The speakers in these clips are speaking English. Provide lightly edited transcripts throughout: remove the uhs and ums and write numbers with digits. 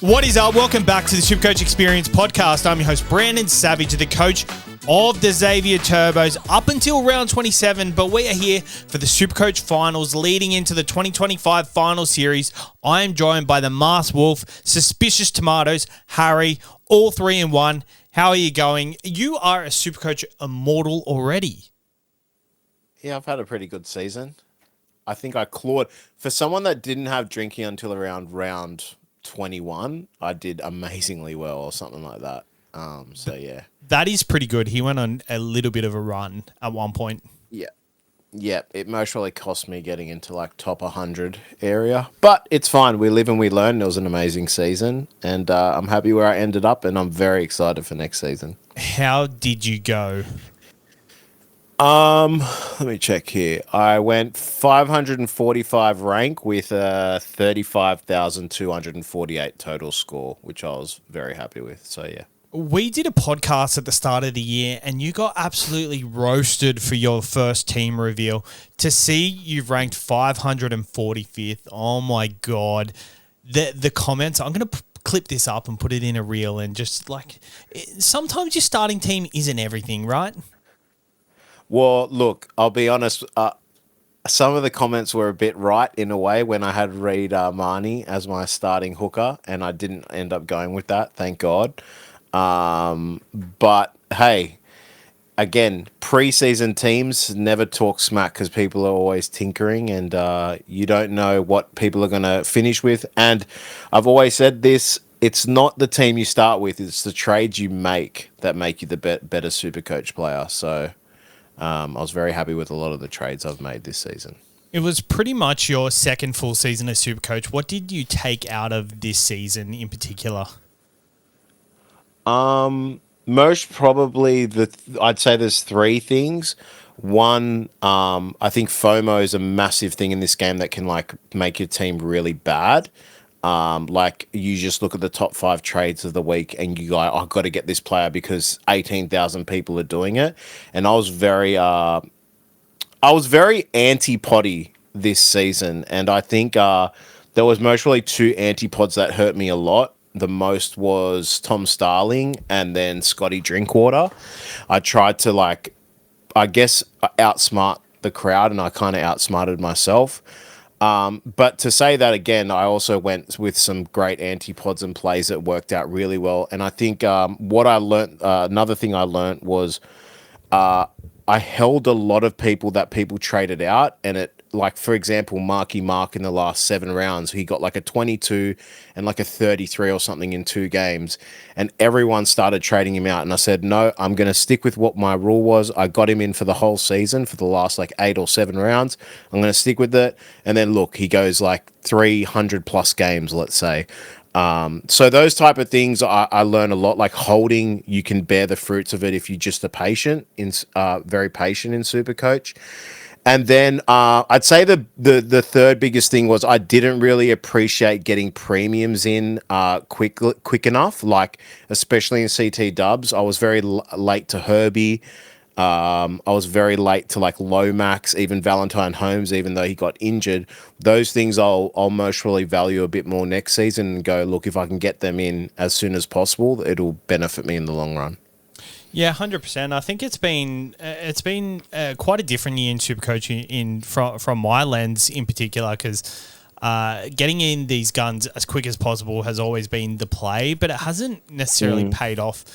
What is up? Welcome back to the SuperCoach Experience podcast. I'm your host, Brandon Savage, the coach of the Xavier Turbos up until round 27, but we are here for the SuperCoach finals leading into the 2025 final series. I am joined by the Masked Wolf, Suspicious Tomatoes, Harry, all 3 in 1. How are you going? You are a SuperCoach immortal already. Yeah, I've had a pretty good season. I think I clawed. For someone that didn't have drinking until around round 21, I did amazingly well or something like that. So yeah. That is pretty good. He went on a little bit of a run at one point. Yeah, it most really cost me getting into like top 100 area. But it's fine. We live and we learn. It was an amazing season. And I'm happy where I ended up, and I'm very excited for next season. How did you go? Let me check here. I went 545 rank with 35,248 total score, which I was very happy with. So yeah. We did a podcast at the start of the year and you got absolutely roasted for your first team reveal. To see you've ranked 545th, oh my God. The comments, I'm going to clip this up and put it in a reel, and just like, sometimes your starting team isn't everything, right? Well, look, I'll be honest. Some of the comments were a bit right in a way when I had Reid Marnie as my starting hooker, and I didn't end up going with that, thank God. But hey, again, preseason teams never talk smack because people are always tinkering, and you don't know what people are going to finish with. And I've always said this. It's not the team you start with, it's the trades you make that make you the better SuperCoach player. So I was very happy with a lot of the trades I've made this season. It was pretty much your second full season as SuperCoach. What did you take out of this season in particular? Most probably I'd say there's 3 things. One, I think FOMO is a massive thing in this game that can like make your team really bad. Like you just look at the top 5 trades of the week and you go, I've got to get this player because 18,000 people are doing it. And I was very anti-potty this season. And I think, there was mostly 2 anti-pods that hurt me a lot. The most was Tom Starling and then Scotty Drinkwater. I tried to outsmart the crowd, and I kind of outsmarted myself. But to say that again, I also went with some great anti-pods and plays that worked out really well. And I think what I learned, another thing I learned was I held a lot of people that people traded out, and it, like, for example, Marky Mark in the last 7 rounds, he got like a 22 and like a 33 or something in 2 games, and everyone started trading him out. And I said, no, I'm going to stick with what my rule was. I got him in for the whole season for the last like 8 or 7 rounds. I'm going to stick with it. And then look, he goes like 300 plus games, let's say. So those type of things I learn a lot, like holding, you can bear the fruits of it if you just are patient, very patient in SuperCoach. And then I'd say the third biggest thing was I didn't really appreciate getting premiums in quick enough, like especially in CT dubs. I was very late to Herbie. I was very late to like Lomax, even Valentine Holmes, even though he got injured. Those things I'll most really value a bit more next season and go, look, if I can get them in as soon as possible, it'll benefit me in the long run. Yeah, 100%. I think it's been quite a different year in SuperCoach from my lens in particular, because getting in these guns as quick as possible has always been the play, but it hasn't necessarily paid off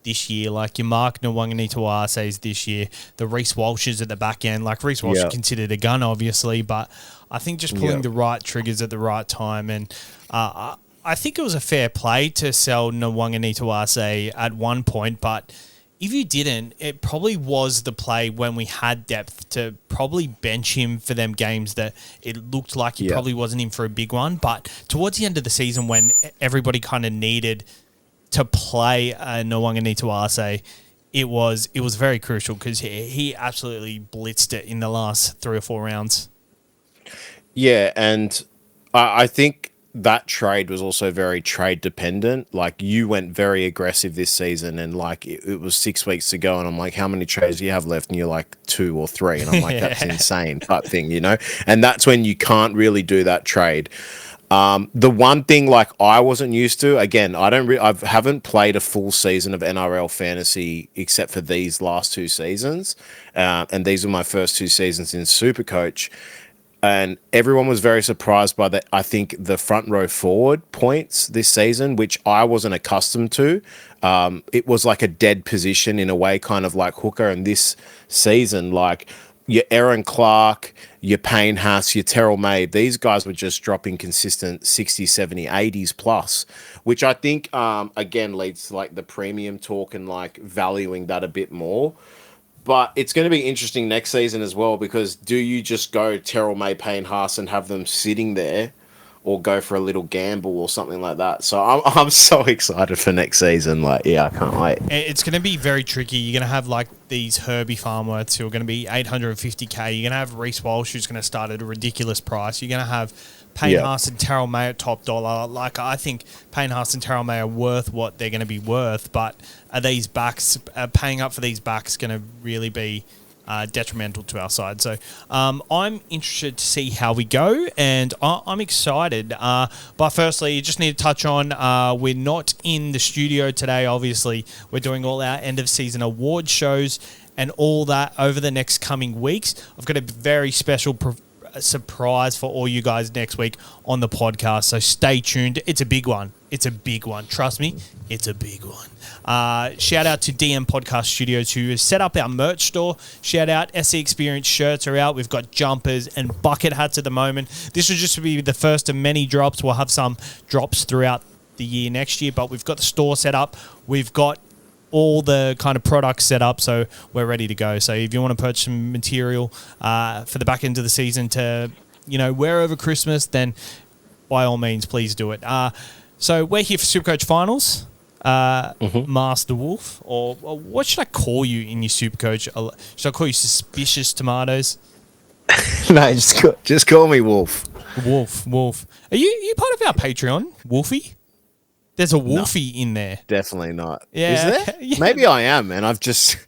this year. Like your Mark Nwanganituases this year, the Reece Walshes at the back end. Like Reece Walsh considered a gun, obviously, but I think just pulling the right triggers at the right time. And I think it was a fair play to sell Nwanganituase at one point, but if you didn't, it probably was the play when we had depth to probably bench him for them games that it looked like he probably wasn't in for a big one. But towards the end of the season, when everybody kind of needed to play Nwanganituase, it was very crucial because he absolutely blitzed it in the last 3 or 4 rounds. Yeah, and I think that trade was also very trade dependent. Like you went very aggressive this season, and like it was 6 weeks to go, and I'm like, how many trades do you have left? And you're like 2 or 3, and I'm like, that's insane type thing, you know. And that's when you can't really do that trade. The one thing like I wasn't used to, again, I haven't played a full season of NRL fantasy except for these last 2 seasons, and these were my first 2 seasons in SuperCoach. And everyone was very surprised by I think the front row forward points this season, which I wasn't accustomed to. It was like a dead position in a way, kind of like hooker. And this season, like your Aaron Clark, your Payne Haas, your Terrell May, these guys were just dropping consistent 60, 70, 80s plus, which I think, again, leads to like the premium talk and like valuing that a bit more. But it's going to be interesting next season as well, because do you just go Terrell May, Payne Haas and have them sitting there, or go for a little gamble or something like that? So I'm so excited for next season. Like, yeah, I can't wait. It's going to be very tricky. You're going to have like these Herbie Farmworths who are going to be 850k. You're going to have Reece Walsh who's going to start at a ridiculous price. You're going to have Payne Haas and Terrell May at top dollar. Like, I think Payne Haas and Terrell May are worth what they're going to be worth, but are these backs, paying up for these backs going to really be detrimental to our side? So I'm interested to see how we go, and I'm excited. But firstly, you just need to touch on, we're not in the studio today, obviously. We're doing all our end-of-season award shows and all that over the next coming weeks. I've got a very special surprise for all you guys next week on the podcast, so stay tuned. It's a big one. It's a big one. Trust me, it's a big one. Shout out to DM Podcast Studios, who has set up our merch store. Shout out, SC Experience shirts are out. We've got jumpers and bucket hats at the moment. This will just be the first of many drops. We'll have some drops throughout the year next year, but we've got the store set up. We've got all the kind of products set up, so we're ready to go. So if you want to purchase some material for the back end of the season to, wear over Christmas, then by all means, please do it. So we're here for SuperCoach Finals. Master Wolf, or what should I call you in your SuperCoach? Should I call you Suspicious Tomatoes? No, just call me Wolf. Wolf. Are you part of our Patreon, Wolfie? There's a Wolfie in there. Definitely not. Yeah, is there? okay, yeah. Maybe I am, man. I've just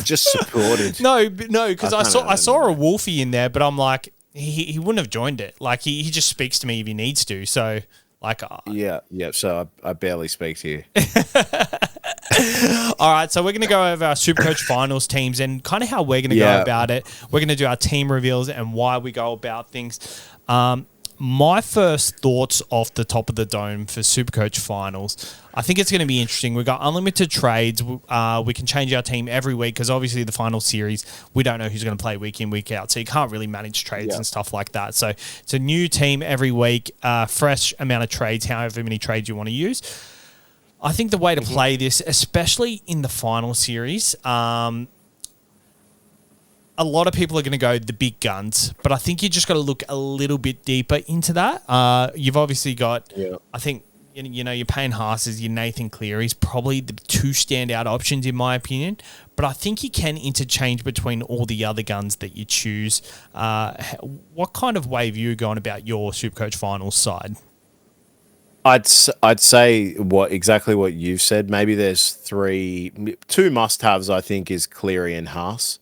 supported. No, because I saw a Wolfie in there, but I'm like, he wouldn't have joined it. Like he just speaks to me if he needs to. So like, yeah. So I barely speak to you. All right, so we're going to go over our SuperCoach Finals teams and kind of how we're going to go about it. We're going to do our team reveals and why we go about things. My first thoughts off the top of the dome for SuperCoach Finals, I think it's going to be interesting. We've got unlimited trades. We can change our team every week because obviously the final series, we don't know who's going to play week in, week out. So you can't really manage trades and stuff like that. So it's a new team every week, fresh amount of trades, however many trades you want to use. I think the way to play this, especially in the final series, a lot of people are going to go the big guns, but I think you just got to look a little bit deeper into that. You've obviously got, I think, your Payne Haas's, your Nathan Cleary's, probably the two standout options in my opinion, but I think you can interchange between all the other guns that you choose. What kind of way have you gone about your SuperCoach Finals side? I'd say exactly what you've said. Maybe there's two must-haves. I think is Cleary and Haas.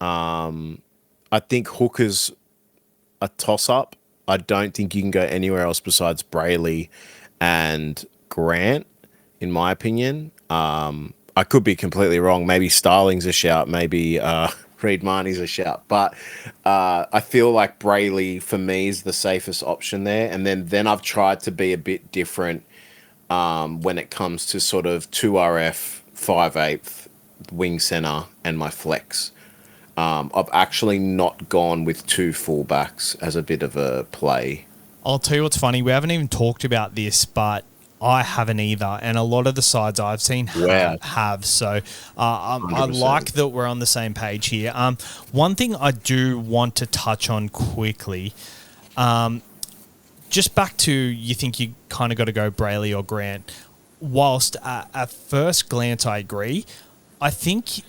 I think Hooker's a toss-up. I don't think you can go anywhere else besides Brayley and Grant, in my opinion. I could be completely wrong. Maybe Starling's a shout. Maybe Reed Marnie's a shout. But I feel like Brayley, for me, is the safest option there. And then I've tried to be a bit different when it comes to sort of 2RF, 5/8 wing center and my flex. I've actually not gone with two fullbacks as a bit of a play. I'll tell you what's funny. We haven't even talked about this, but I haven't either. And a lot of the sides I've seen have. So I like that we're on the same page here. One thing I do want to touch on quickly, just back to you think you kind of got to go Brayley or Grant. Whilst at first glance I agree, I think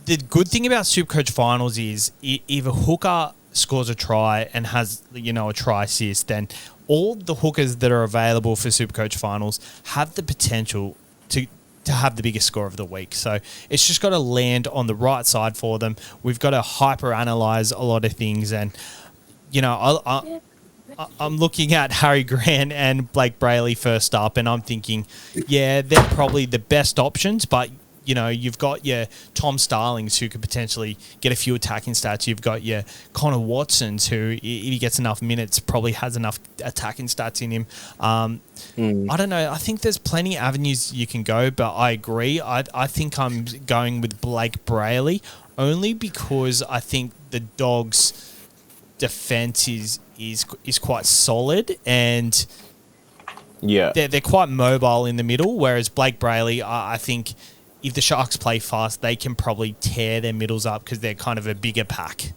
the good thing about SuperCoach Finals is if a hooker scores a try and has, a try assist, then all the hookers that are available for SuperCoach Finals have the potential to have the biggest score of the week. So it's just got to land on the right side for them. We've got to hyper-analyze a lot of things. And, I'm looking at Harry Grant and Blake Brayley first up, and I'm thinking, yeah, they're probably the best options, but you've got your Tom Starlings who could potentially get a few attacking stats. You've got your Connor Watsons who, if he gets enough minutes, probably has enough attacking stats in him. I don't know. I think there's plenty of avenues you can go, but I agree. I think I'm going with Blake Brayley only because I think the Dogs' defense is quite solid and they're quite mobile in the middle, whereas Blake Brayley, I think if the Sharks play fast, they can probably tear their middles up because they're kind of a bigger pack.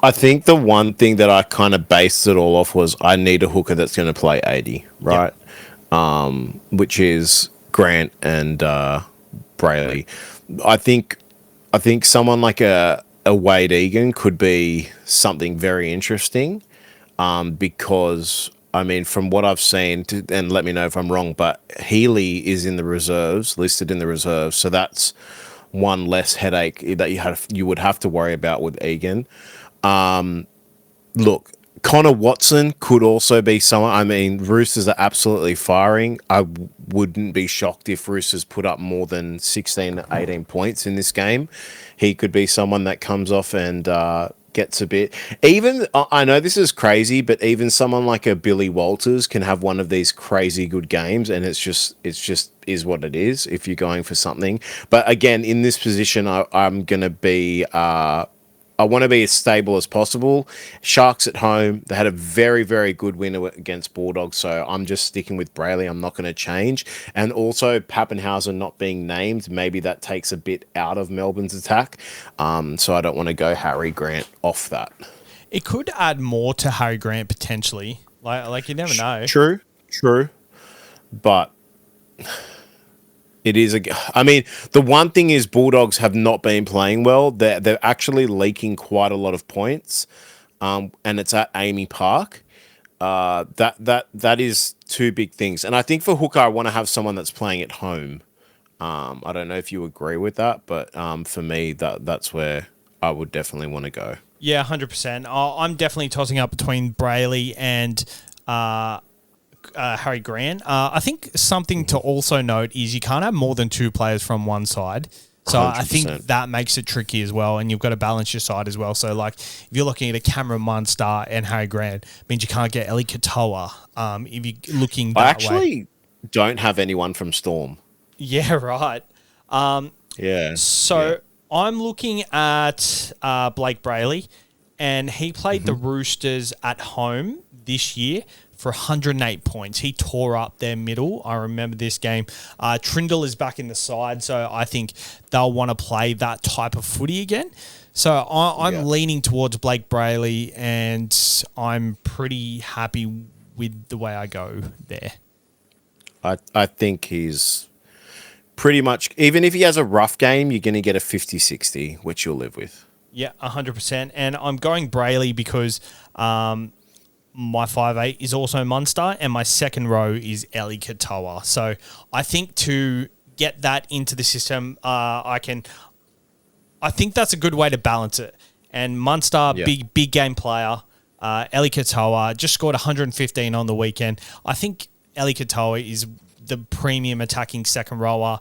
I think the one thing that I kind of based it all off was I need a hooker that's going to play 80, right? Yep. Which is Grant and Brayley. I think someone like a Wade Egan could be something very interesting because, I mean, from what I've seen, and let me know if I'm wrong, but Healy is in the reserves, listed in the reserves, so that's one less headache that you would have to worry about with Egan. Look, Connor Watson could also be someone. I mean, Roosters are absolutely firing. I wouldn't be shocked if Roosters put up more than 16, 18 points in this game. He could be someone that comes off and gets a bit. Even, I know this is crazy, but even someone like a Billy Walters can have one of these crazy good games, and it's just is what it is if you're going for something. But again, in this position, I'm going to be... I want to be as stable as possible. Sharks at home, they had a very, very good win against Bulldogs, so I'm just sticking with Brayley. I'm not going to change. And also, Pappenhausen not being named, maybe that takes a bit out of Melbourne's attack. So I don't want to go Harry Grant off that. It could add more to Harry Grant potentially. Like you never know. True. But... it is I mean, the one thing is Bulldogs have not been playing well. They're actually leaking quite a lot of points, and it's at Amy Park. That is two big things. And I think for hooker, I want to have someone that's playing at home. I don't know if you agree with that, but for me, that's where I would definitely want to go. Yeah, 100%. I'm definitely tossing up between Brayley and Harry Grant. I think something to also note is you can't have more than two players from one side. So 100%. I think that makes it tricky as well, and you've got to balance your side as well. So, like, if you're looking at a Cameron Munster and Harry Grant, it means you can't get Eli Katoa if you're looking that way. I actually don't have anyone from Storm. Yeah, right. So I'm looking at Blake Brayley, and he played the Roosters at home this year for 108 points. He tore up their middle. I remember this game. Trindle is back in the side, so I think they'll want to play that type of footy again. So I'm leaning towards Blake Brayley, and I'm pretty happy with the way I go there. I think he's pretty much, even if he has a rough game, you're going to get a 50-60, which you'll live with. Yeah, 100%. And I'm going Brayley because... my 5'8" is also Munster, and my second row is Eli Katoa. So I think to get that into the system, I think that's a good way to balance it. And Munster, big game player. Eli Katoa just scored 115 on the weekend. I think Eli Katoa is the premium attacking second rower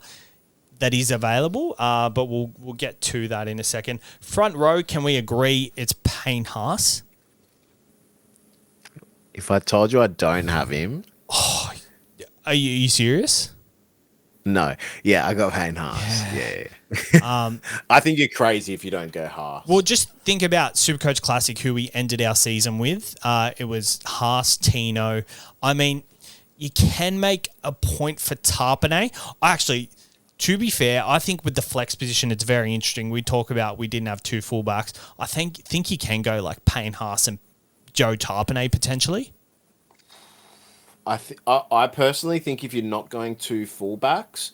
that is available, but we'll get to that in a second. Front row, can we agree it's Payne Haas? If I told you I don't have him... Oh, are you serious? No. Yeah, I got Payne Haas. Yeah. I think you're crazy if you don't go Haas. Well, just think about SuperCoach Classic, who we ended our season with. It was Haas, Tino. I mean, you can make a point for Tarpanay. Actually, to be fair, I think with the flex position, it's very interesting. We talk about we didn't have two fullbacks. I think you can go like Payne Haas and Joe Tarpanay potentially. I personally think if you're not going two fullbacks,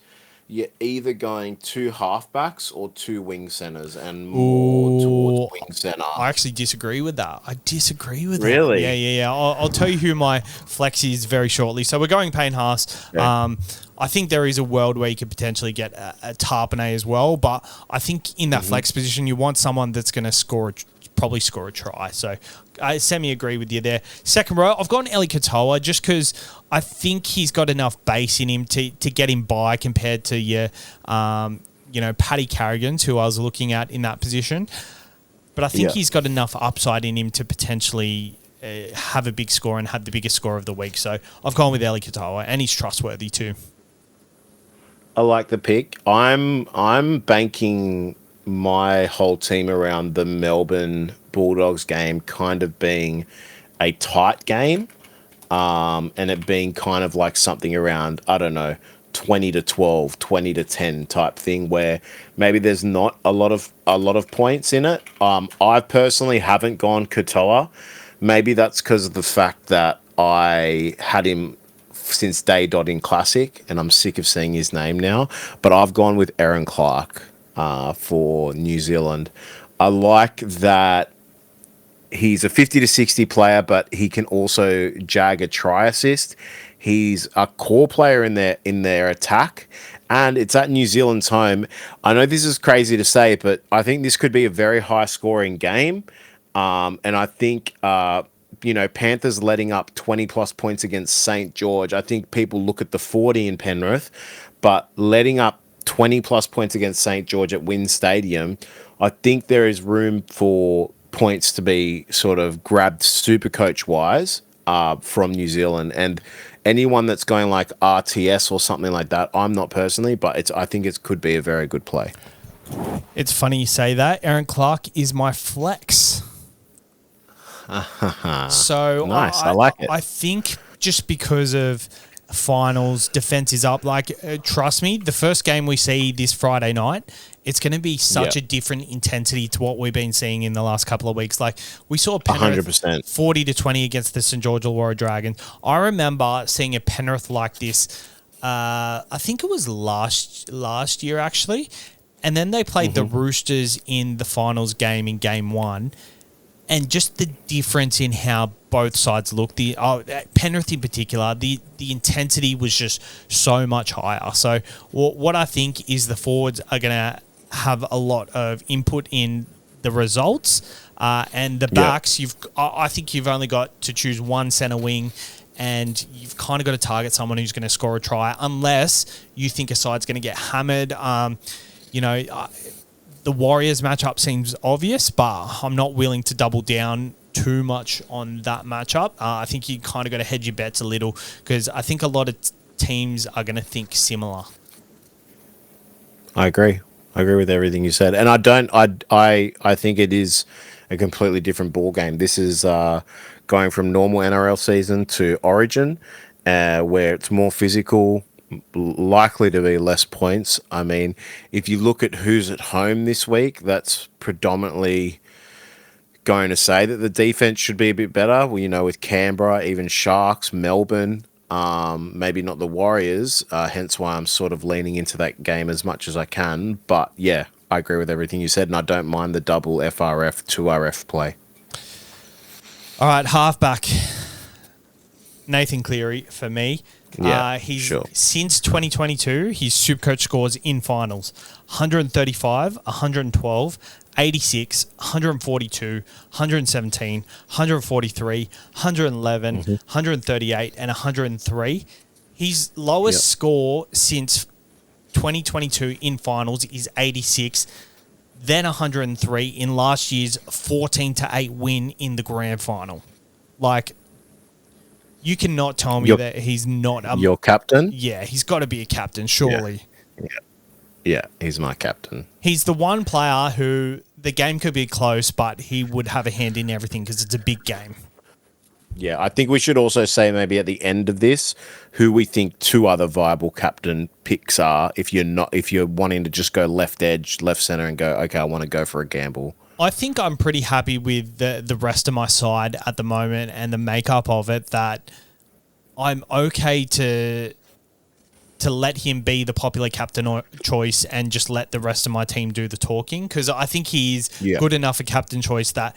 you're either going two halfbacks or two wing centers, and more towards wing center. I actually disagree with that. Really? Yeah. I'll tell you who my flex is very shortly. So we're going Payne Haas. Okay. I think there is a world where you could potentially get a Tarpanay as well, but I think in that flex position, you want someone that's going to score probably score a try. So I semi-agree with you there. Second row, I've gone Eli Katoa just because I think he's got enough base in him to get him by compared to your, Paddy Carrigan's, who I was looking at in that position. But I think he's got enough upside in him to potentially have a big score and have the biggest score of the week. So I've gone with Eli Katoa, and he's trustworthy too. I like the pick. I'm banking my whole team around the Melbourne Bulldogs game kind of being a tight game, and it being kind of like something around, I don't know, 20-12, 20-10 type thing, where maybe there's not a lot of points in it. I personally haven't gone Katoa. Maybe that's because of the fact that I had him since day dot in Classic, and I'm sick of seeing his name now. But I've gone with Aaron Clark for New Zealand. I like that he's a 50-60 player, but he can also jag a try assist. He's a core player in their attack, and it's at New Zealand's home. I know this is crazy to say, but I think this could be a very high scoring game. And I think Panthers letting up 20 plus points against St. George. I think people look at the 40 in Penrith, but letting up 20 plus points against St. George at Wynn Stadium, I think there is room for points to be sort of grabbed SuperCoach wise from New Zealand. And anyone that's going like RTS or something like that, I'm not personally, but I think it could be a very good play. It's funny you say that. Aaron Clark is my flex. So nice, I like it. I think just because of finals, defense is up. Like, trust me, the first game we see this Friday night, it's going to be such a different intensity to what we've been seeing in the last couple of weeks. Like, we saw Penrith 100%. 40-20 against the St. George Illawarra Dragons. I remember seeing a Penrith like this. I think it was last year actually, and then they played the Roosters in the finals game in game 1. And just the difference in how both sides look, Penrith in particular, the intensity was just so much higher. So what I think is the forwards are going to have a lot of input in the results, and the backs. I think you've only got to choose one centre wing, and you've kind of got to target someone who's going to score a try, unless you think a side's going to get hammered. The Warriors matchup seems obvious, but I'm not willing to double down too much on that matchup. I think you kind of got to hedge your bets a little, because I think a lot of teams are going to think similar. I agree with everything you said, and I think it is a completely different ball game. This is going from normal NRL season to Origin, where it's more physical, likely to be less points. I mean, if you look at who's at home this week, that's predominantly going to say that the defense should be a bit better. Well, with Canberra, even Sharks, Melbourne, maybe not the Warriors, hence why I'm sort of leaning into that game as much as I can. But yeah, I agree with everything you said, and I don't mind the double FRF, 2RF play. All right, halfback. Nathan Cleary for me. Since 2022, his SuperCoach scores in finals: 135, 112, 86, 142, 117, 143, 111, 138, and 103. His lowest score since 2022 in finals is 86, then 103 in last year's 14-8 win in the grand final. Like, you cannot tell me that he's not your captain. Yeah, he's got to be a captain, surely. Yeah, he's my captain. He's the one player who the game could be close, but he would have a hand in everything because it's a big game. Yeah, I think we should also say maybe at the end of this who we think two other viable captain picks are. If you're wanting to just go left edge, left center, and go, okay, I want to go for a gamble. I think I'm pretty happy with the rest of my side at the moment and the makeup of it, that I'm okay to let him be the popular captain choice and just let the rest of my team do the talking, because I think he's good enough a captain choice that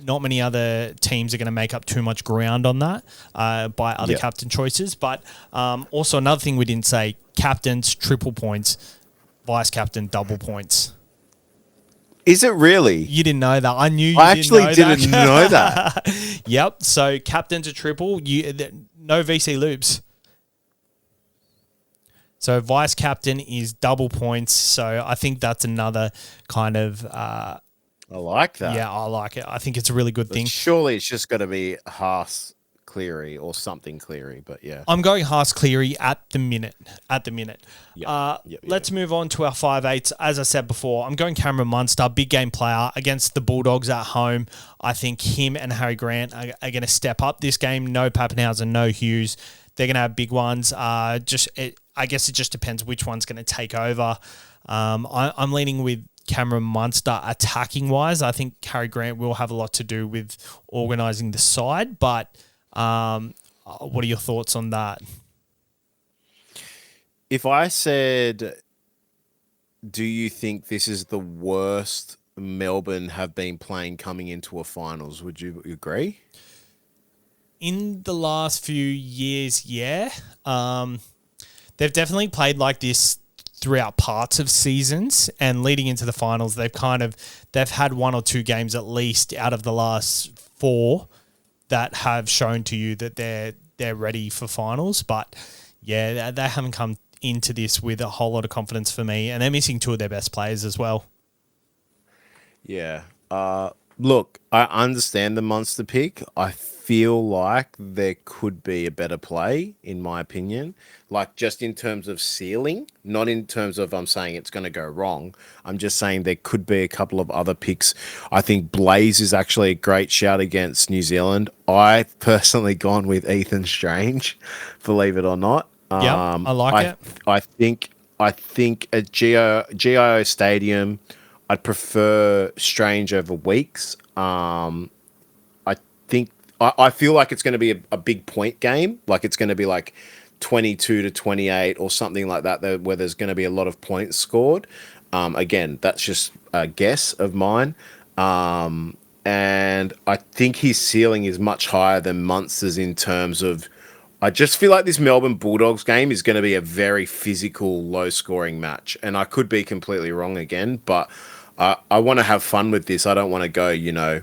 not many other teams are going to make up too much ground on that by other captain choices. But also another thing we didn't say, captains, triple points, vice captain, double points. Is it really? You didn't know that. I knew you I didn't actually know didn't know that. that. Yep. So captain's a triple. No VC loops. So vice captain is double points. So I think that's another kind of I like that. yeah, I like it. I think it's a really good But thing. surely it's just got to be Haas Cleary or something Cleary. But yeah. I'm going Haas Cleary at the minute. At the minute. Yep. Let's move on to our 5'8". As I said before, I'm going Cameron Munster, big game player against the Bulldogs at home. I think him and Harry Grant are going to step up this game. No Pappenhausen, no Hughes. They're going to have big ones. I guess it just depends which one's going to take over. I'm leaning with Cameron Munster attacking wise. I think Harry Grant will have a lot to do with organising the side, but what are your thoughts on that? If I said, do you think this is the worst Melbourne have been playing coming into a finals, would you agree? In the last few years, yeah. They've definitely played like this throughout parts of seasons, and leading into the finals, they've had one or two games at least out of the last four that have shown to you that they're ready for finals. But yeah, they haven't come into this with a whole lot of confidence for me, and they're missing two of their best players as well. Yeah. Look, I understand the monster pick. I feel like there could be a better play, in my opinion. Like just in terms of ceiling, not in terms of I'm saying it's going to go wrong. I'm just saying there could be a couple of other picks. I think Blaze is actually a great shout against New Zealand. I've personally gone with Ethan Strange, believe it or not. Yeah, I like it. I think at GIO Stadium, I'd prefer Strange over Weeks. I feel like it's going to be a big point game. Like it's going to be like 22-28 or something like that, where there's going to be a lot of points scored. Again, that's just a guess of mine. And I think his ceiling is much higher than Munster's in terms of. I just feel like this Melbourne Bulldogs game is going to be a very physical, low-scoring match. And I could be completely wrong again, but I want to have fun with this. I don't want to go,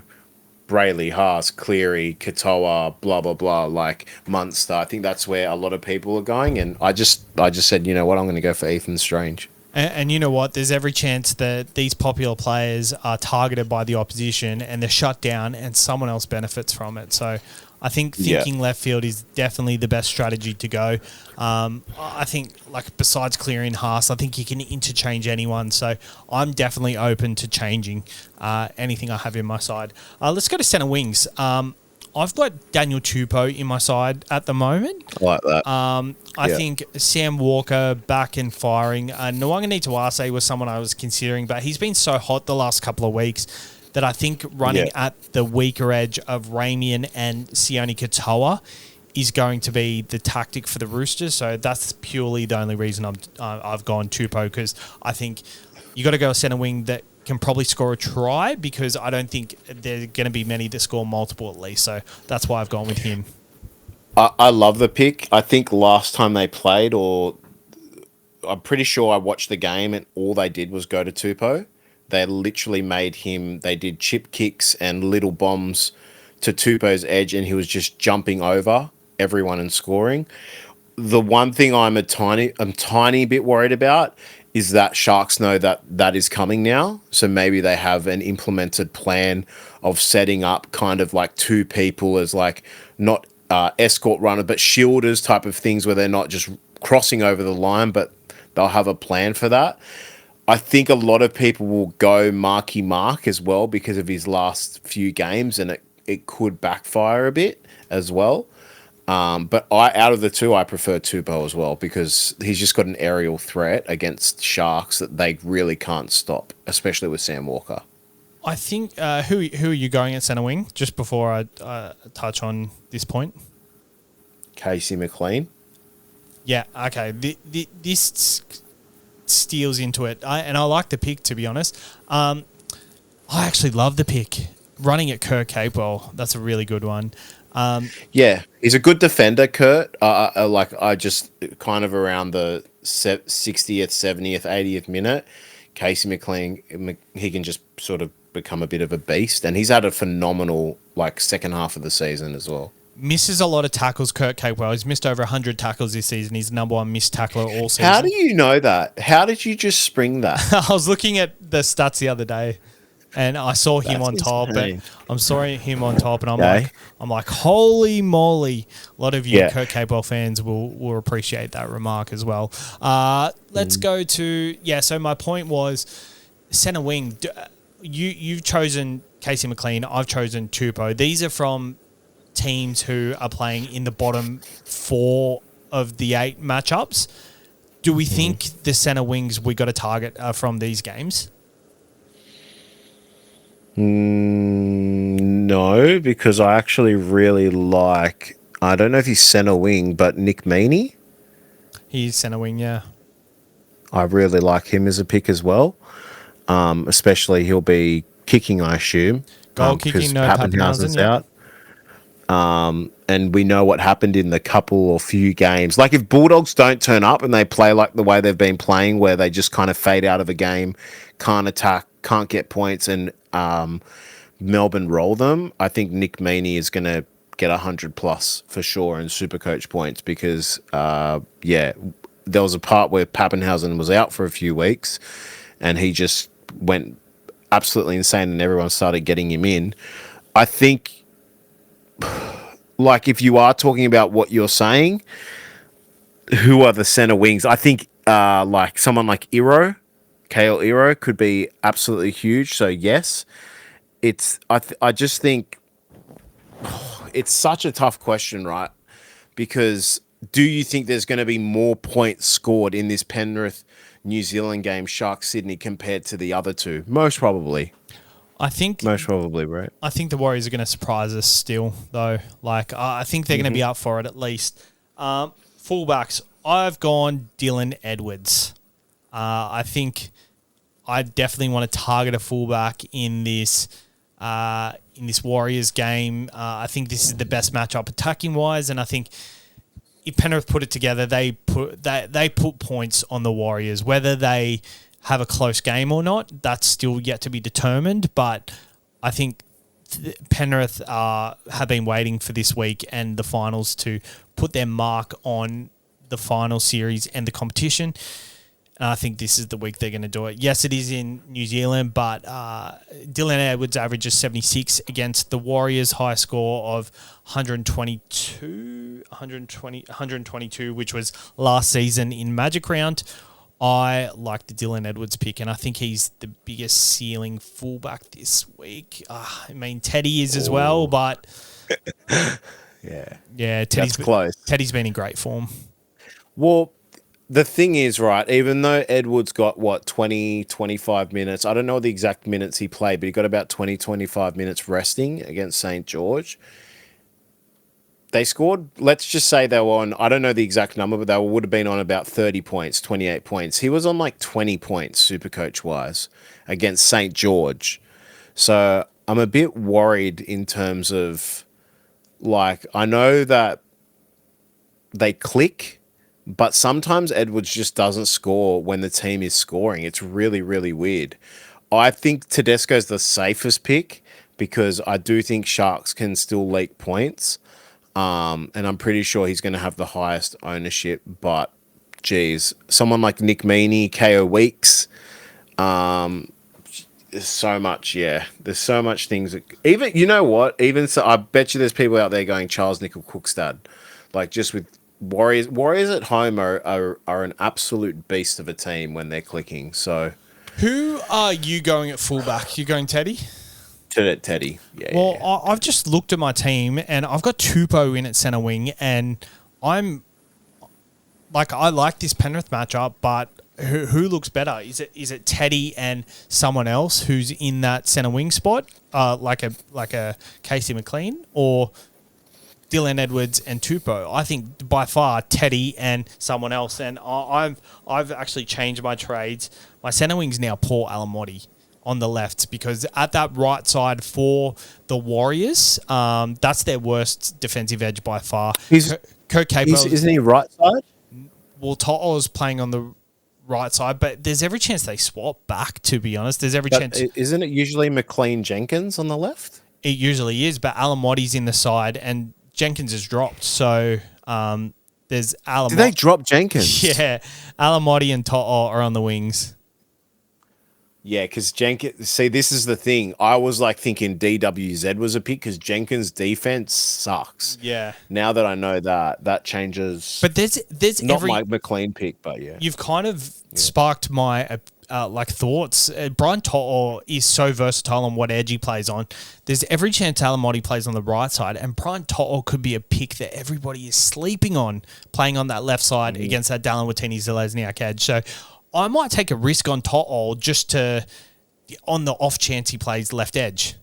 Brayley, Haas, Cleary, Katoa, blah, blah, blah, like Munster. I think that's where a lot of people are going. And I just said, you know what, I'm going to go for Ethan Strange. And you know what? There's every chance that these popular players are targeted by the opposition and they're shut down and someone else benefits from it. So I think thinking left field is definitely the best strategy to go. I think, like, besides clearing Haas, I think you can interchange anyone. So I'm definitely open to changing anything I have in my side. Let's go to centre wings. I've got Daniel Tupou in my side at the moment. I like that. I think Sam Walker back and firing. Nwanga Tuase was someone I was considering, but he's been so hot the last couple of weeks that I think running at the weaker edge of Ramian and Sione Katoa is going to be the tactic for the Roosters. So that's purely the only reason I've gone Tupou, because I think you got to go a centre wing that can probably score a try, because I don't think there are going to be many that score multiple at least. So that's why I've gone with him. I love the pick. I think last time they played, or I'm pretty sure I watched the game and all they did was go to Tupou. They literally made him, they did chip kicks and little bombs to Tupou's edge, and he was just jumping over everyone and scoring. The one thing I'm tiny bit worried about is that Sharks know that is coming now. So maybe they have an implemented plan of setting up kind of like two people as like not escort runner, but shielders type of things, where they're not just crossing over the line, but they'll have a plan for that. I think a lot of people will go Marky Mark as well because of his last few games, and it could backfire a bit as well. But out of the two, I prefer Tupou as well, because he's just got an aerial threat against Sharks that they really can't stop, especially with Sam Walker. I think who are you going at centre wing? Just before I touch on this point, Casey McLean. Yeah. Okay. This steals into it, and I like the pick, to be honest. I actually love the pick. Running at Kurt Capewell, that's a really good one. Yeah, he's a good defender, Kurt. I just kind of around the 60th, 70th, 80th minute, Casey McLean, he can just sort of become a bit of a beast. And he's had a phenomenal second half of the season as well. Misses a lot of tackles, Kurt Capewell. He's missed over 100 tackles this season. He's the number one missed tackler all season. How do you know that? How did you just spring that? I was looking at the stats the other day, and I saw him on top. And I'm sorry, him on top, and I'm like, holy moly! A lot of you Kurt Capewell fans will appreciate that remark as well. Let's go to So my point was center wing. You've chosen Casey McLean. I've chosen Tupou. These are from teams who are playing in the bottom 4 of the 8 matchups. Do we think the center wings we got to target are from these games? No, because I actually really like, I don't know if he's center wing, but Nick Meaney. He's center wing, yeah. I really like him as a pick as well. Especially he'll be kicking, I assume. Goal kicking, no Pappenhausen's out. And we know what happened in the couple or few games. Like if Bulldogs don't turn up and they play like the way they've been playing, where they just kind of fade out of a game, can't attack, can't get points, and Melbourne roll them, I think Nick Meaney is going to get 100 plus for sure in SuperCoach points because, there was a part where Pappenhausen was out for a few weeks and he just went absolutely insane and everyone started getting him in. I think, if you are talking about what you're saying, who are the center wings? I think someone like Kale Iro could be absolutely huge. So yes, I just think it's such a tough question, right? Because do you think there's going to be more points scored in this Penrith New Zealand game, Sharks Sydney, compared to the other two? Most probably. Most probably, right? I think the Warriors are going to surprise us still, though. I think they're going to be up for it at least. Fullbacks, I've gone Dylan Edwards. I think I definitely want to target a fullback in this Warriors game. I think this is the best matchup attacking wise, and I think if Penrith put it together, they put points on the Warriors. Whether they have a close game or not, that's still yet to be determined. But I think Penrith have been waiting for this week and the finals to put their mark on the final series and the competition. And I think this is the week they're going to do it. Yes, it is in New Zealand, but Dylan Edwards averages 76 against the Warriors, high score of 122, which was last season in Magic Round. I like the Dylan Edwards pick, and I think he's the biggest ceiling fullback this week. Teddy is as well, but Teddy's close. Teddy's been in great form. Well, the thing is, right, even though Edwards got, 20, 25 minutes, I don't know the exact minutes he played, but he got about 20, 25 minutes resting against St. George. They scored, let's just say they were on, I don't know the exact number, but they would have been on about 30 points, 28 points. He was on 20 points, SuperCoach-wise, against St. George. So I'm a bit worried in terms of, I know that they click, but sometimes Edwards just doesn't score when the team is scoring. It's really, really weird. I think Tedesco's the safest pick because I do think Sharks can still leak points. And I'm pretty sure he's going to have the highest ownership. But, geez, someone like Nick Meaney, KO Weeks, there's so much, There's so much things. Even, you know what? Even so, I bet you there's people out there going Charles Nickel-Cookstad. Just with Warriors. Warriors at home are an absolute beast of a team when they're clicking. So, who are you going at fullback? You going Teddy? Teddy. I've just looked at my team and I've got Tupou in at centre wing, and I like this Penrith matchup, but who looks better? Is it Teddy and someone else who's in that centre wing spot, like a Casey McLean, or Dylan Edwards and Tupou? I think by far Teddy and someone else. And I've actually changed my trades. My centre wing's now Paul Alamotti on the left, because at that right side for the Warriors, that's their worst defensive edge by far. Kurt Capewell, isn't he right side? Well, To'o's playing on the right side, but there's every chance they swap back, to be honest. There's every But chance isn't it usually McLean Jenkins on the left? it usually is, but Alamoti's in the side and Jenkins has dropped. So there's Did they Alamotti. drop Jenkins? Yeah, Alamotti and To'o are on the wings. Yeah, because Jenkins. See, this is the thing. I was like thinking DWZ was a pick because Jenkins' defense sucks. Yeah. Now that I know that, that changes. But there's not every my McLean pick, but yeah. you've kind of sparked my like thoughts. Brian To'o is so versatile on what edge he plays on. There's every chance Alamotti plays on the right side, and Brian To'o could be a pick that everybody is sleeping on playing on that left side against that Dallin Watini-Zelezniak edge. So I might take a risk on To'o just to on the off chance he plays left edge.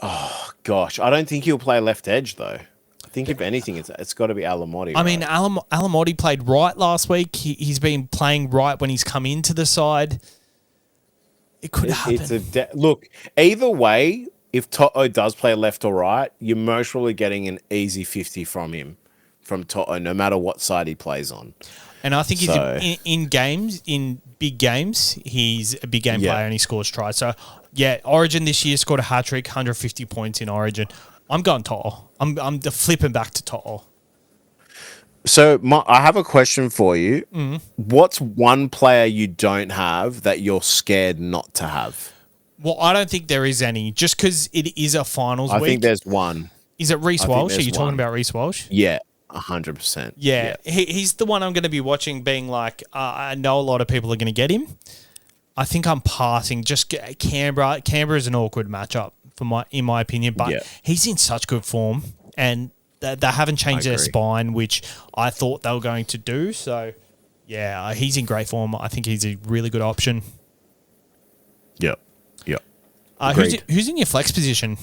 Oh gosh, I don't think he'll play left edge though. I think if anything, it's got to be Alamotti. I mean, Alamotti played right last week. He's been playing right when he's come into the side. It could happen. Look, either way, if To'o does play left or right, you're most probably getting an easy 50 from him, from To'o, no matter what side he plays on. And I think he's in games, in big games, he's a big game player and he scores tries. So, yeah, Origin this year scored a hat-trick, 150 points in Origin. I'm going To'o. I'm flipping back to To'o. So I have a question for you. What's one player you don't have that you're scared not to have? Well, I don't think there is any, just because it is a finals week. I think there's one. Is it Reece Walsh? Are you talking about Reece Walsh? Yeah, 100%. Yeah. He's the one I'm going to be watching being like, I know a lot of people are going to get him. I think I'm passing. Just Canberra. Canberra is an awkward matchup in my opinion, but he's in such good form, and they haven't changed their spine, which I thought they were going to do. So, yeah, he's in great form. I think he's a really good option. Yep. Who's in your flex position?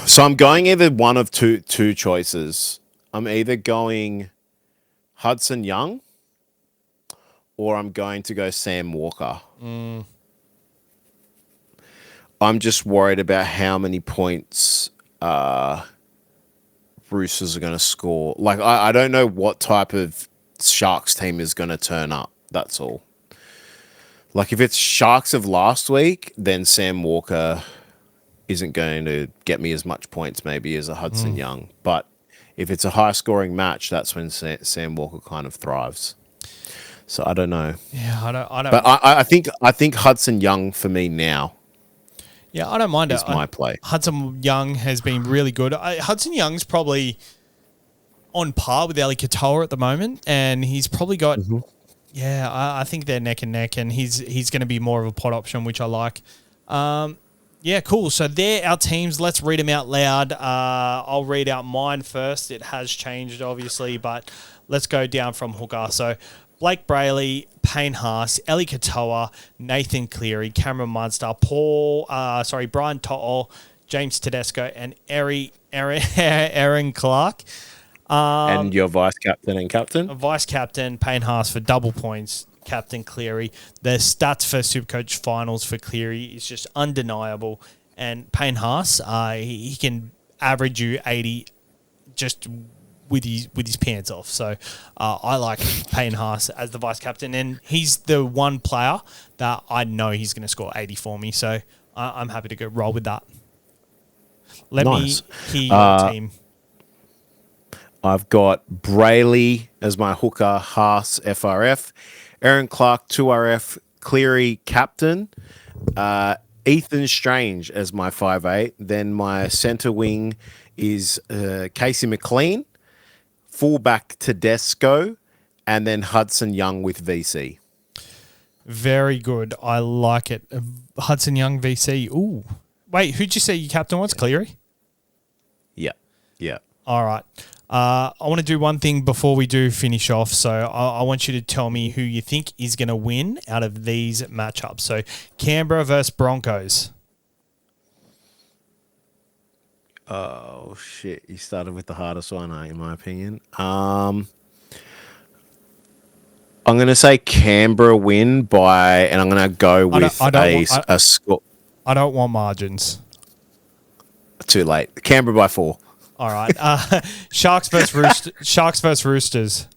So I'm going either one of two choices. I'm either going Hudson Young, or I'm going to go Sam Walker. I'm just worried about how many points Roosters are going to score. Like, I don't know what type of Sharks team is going to turn up. That's all. Like, if it's Sharks of last week, then Sam Walker isn't going to get me as much points maybe as a Hudson Young. But if it's a high-scoring match, that's when Sam Walker kind of thrives. So I don't know. Yeah, I don't. But I think Hudson Young for me now. Yeah, I don't mind it. It's my play. Hudson Young has been really good. Hudson Young's probably on par with Ali Katoa at the moment, and he's probably got. Yeah, I think they're neck and neck, and he's going to be more of a pot option, which I like. Yeah, cool. So they're our teams. Let's read them out loud. I'll read out mine first. It has changed, obviously, but let's go down from hooker. So Blake Brayley, Payne Haas, Eli Katoa, Nathan Cleary, Cameron Munster, Brian To'o, James Tedesco, and Aaron Clark. And your vice captain and captain? Vice captain, Payne Haas for double points. Captain Cleary. The stats for SuperCoach finals for Cleary is just undeniable. And Payne Haas, he can average you 80 just with his pants off. So I like Payne Haas as the vice captain, and he's the one player that I know he's going to score 80 for me. So I'm happy to go roll with that. Let me hear your team. I've got Brayley as my hooker, Haas FRF, Aaron Clark 2RF, Cleary captain, Ethan Strange as my 5'8". Then my centre wing is Casey McLean, fullback Tedesco, and then Hudson Young with VC. Very good. I like it. Hudson Young VC. Ooh. Wait, who'd you say your captain was? Cleary? Yeah. All right. I want to do one thing before we do finish off. So I want you to tell me who you think is going to win out of these matchups. So Canberra versus Broncos. Oh, shit. You started with the hardest one, in my opinion. I'm going to say Canberra win by, and I'm going to go with a score. I don't want margins. Too late. Canberra by 4. All right. Sharks versus Roosters.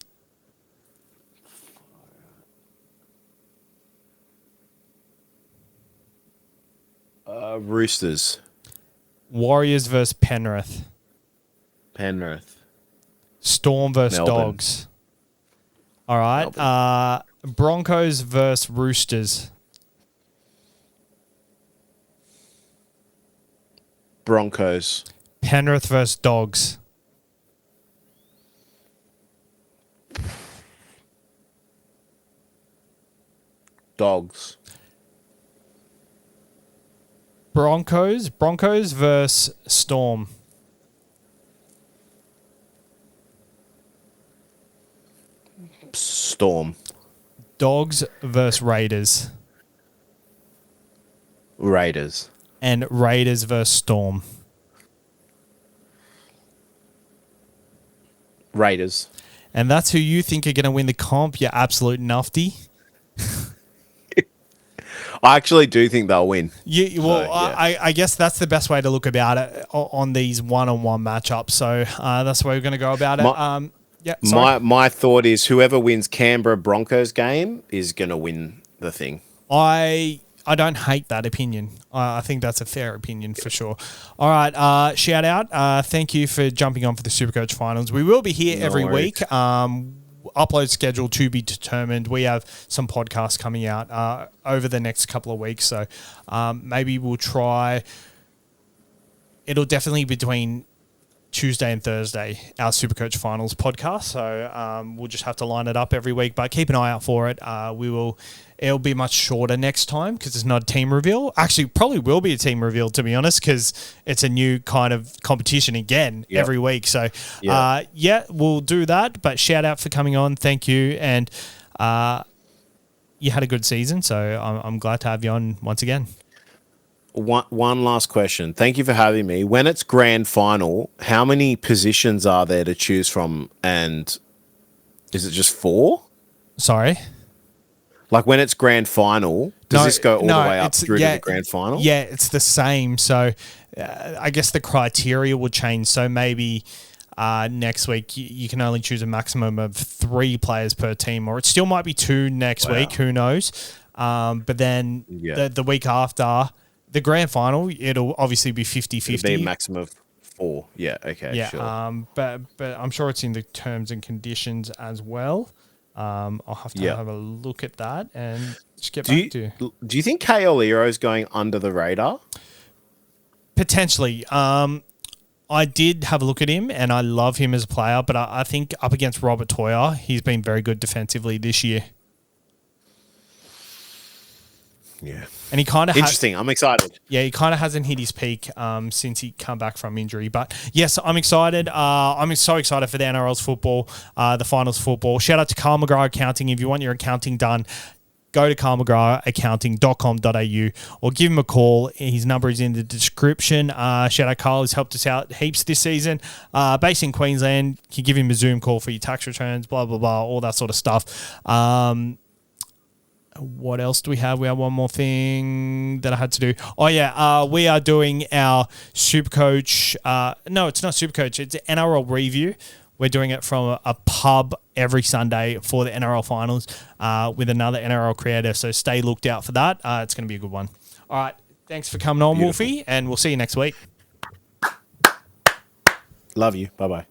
Roosters. Warriors versus Penrith. Penrith. Storm versus Melbourne. Dogs. All right. Broncos versus Roosters. Broncos. Penrith versus Dogs. Dogs. Broncos versus Storm. Storm. Dogs versus Raiders. Raiders. And Raiders versus Storm. Raiders. And that's who you think are going to win the comp, you absolute nufty. I actually do think they'll win. I guess that's the best way to look about it on these one-on-one matchups. So that's the way we're going to go about it. My thought is whoever wins Canberra Broncos game is going to win the thing. I don't hate that opinion. I think that's a fair opinion for sure. All right, shout out. Thank you for jumping on for the SuperCoach finals. We will be here every week. Upload schedule to be determined. We have some podcasts coming out over the next couple of weeks. So maybe we'll try. It'll definitely be between Tuesday and Thursday, our SuperCoach finals podcast. So we'll just have to line it up every week, but keep an eye out for it. It'll be much shorter next time because it's not a team reveal. Actually, probably will be a team reveal, to be honest, because it's a new kind of competition again every week. So, we'll do that. But shout out for coming on. Thank you. And you had a good season, so I'm glad to have you on once again. One last question. Thank you for having me. When it's grand final, how many positions are there to choose from? And is it just 4? Sorry? Like when it's grand final, does this go all the way up through to the grand final? Yeah, it's the same. So I guess the criteria will change. So maybe next week you can only choose a maximum of 3 players per team, or it still might be 2 next week. Who knows? But then the week after the grand final, it'll obviously be 50-50. It'll be a maximum of 4. Yeah, okay, yeah, sure. But I'm sure it's in the terms and conditions as well. I'll have to have a look at that and just get back to you. Do you think KL Ero is going under the radar? Potentially. I did have a look at him and I love him as a player, but I think up against Robert Toyer, he's been very good defensively this year. Yeah. And he kind of interesting. I'm excited. Yeah, he kind of hasn't hit his peak since he come back from injury. But yes, I'm excited. I'm so excited for the NRL's football, the finals football. Shout out to Carl McGrath Accounting. If you want your accounting done, go to carlmcgrathaccounting.com.au or give him a call. His number is in the description. Shout out Carl. He's helped us out heaps this season. Based in Queensland, you can give him a Zoom call for your tax returns, blah, blah, blah, all that sort of stuff. What else do we have? We have one more thing that I had to do. Oh, yeah. We are doing our SuperCoach. No, it's not SuperCoach. It's NRL review. We're doing it from a pub every Sunday for the NRL finals with another NRL creator. So stay looked out for that. It's going to be a good one. All right. Thanks for coming on, Wolfie, and we'll see you next week. Love you. Bye-bye.